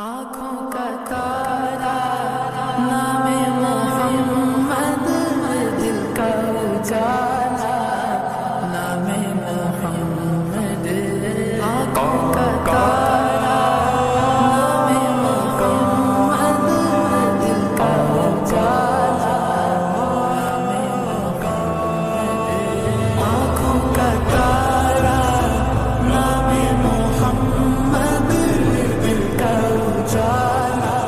آنکھوں کا تارا نام محمد، دل کا اجالا نام محمد، آنکھوں کا تارا نام محمد، دل کا اجالا نام محمد، آنکھوں کا تارا نام محمد، دل کا اجالا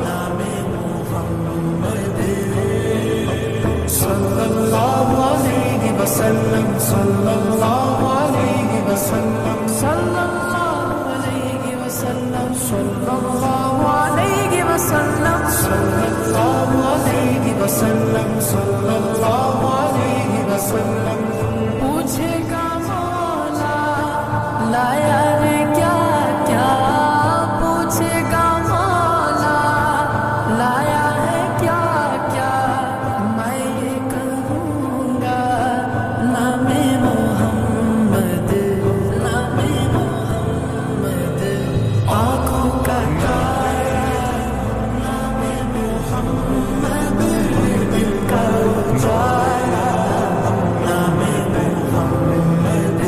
نام محمد، صلی اللہ علیہ وسلم، صلی اللہ علیہ وسلم، صلی اللہ علیہ وسلم، صلی اللہ علیہ وسلم، صلی اللہ علیہ وسلم، صلی اللہ علیہ وسلم، پوچھے گا مولا لایا ہے کیا کیا، پوچھے گا مولا لایا ہے کیا کیا، میں یہ کہوں گا نام محمد، نام محمد، آنکھوں کا تارا نام محمد، دل کا اجالا نام محمد،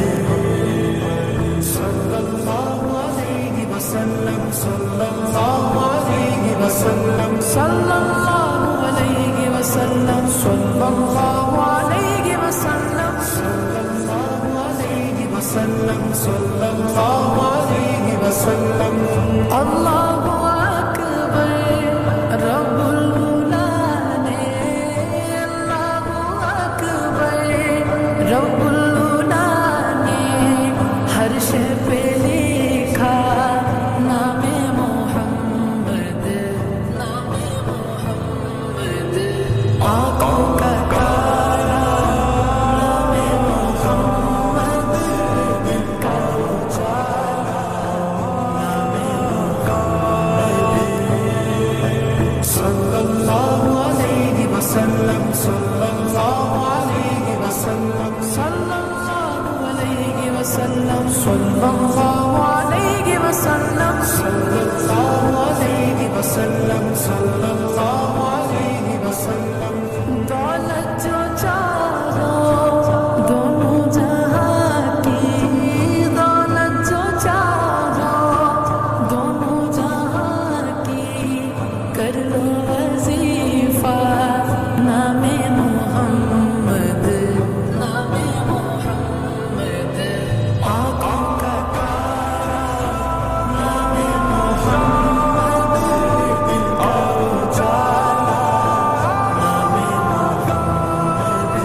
صلی اللہ علیہ وسلم، صلی اللہ علیہ وسلم، صلی اللہ علیہ وسلم، صلی اللہ علیہ وسلم، صلی اللہ علیہ وسلم، صلی اللہ علیہ وسلم، اللہ اکبر رب العلا نے، اللہ اکبر رب العلا نے ہر شے پہ لکھا نام محمد، نام محمد، آنکھوں کا تارا نام محمد، دل کا اجالا نام محمد، صلی اللہ علیہ وسلم، صلی اللہ علیہ وسلم، صلی اللہ علیہ وسلم، صلی اللہ علیہ وسلم، صلی اللہ علیہ وسلم، صلی اللہ علیہ وسلم، دولت جو چاہو دونوں جہاں کی، دولت جو چاہو دونوں جہاں کی، کر لو وظیفہ نام محمد، نام محمد، آنکھوں کا تارا نام محمد، دل کا اجالا نام محمد،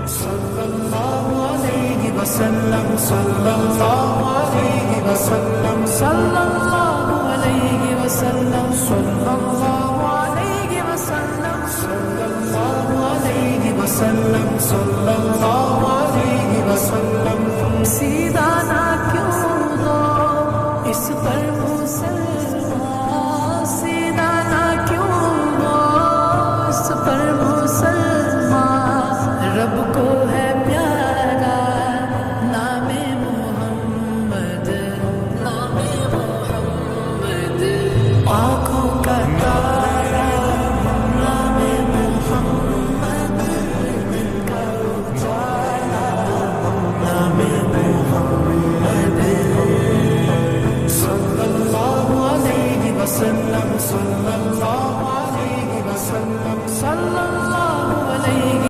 صلی اللہ علیہ وسلم، صلی اللہ علیہ وسلم، صلی اللہ علیہ وسلم، صلی اللہ علیہ وسلم، صلی اللہ علیہ وسلم، صلی اللہ علیہ وسلم، سیدھا نہ کیوں ہو اس پر مسلمان، سیدھا نہ کیوں ہو اس پر مسلمان، رب کو ہے پیارا نام محمد، نام محمد، آنکھوں کا تارا نام محمد، دل کا اجالا نام محمد، صلی اللہ علیہ وسلم، صلی اللہ علیہ وسلم، صلی اللہ علیہ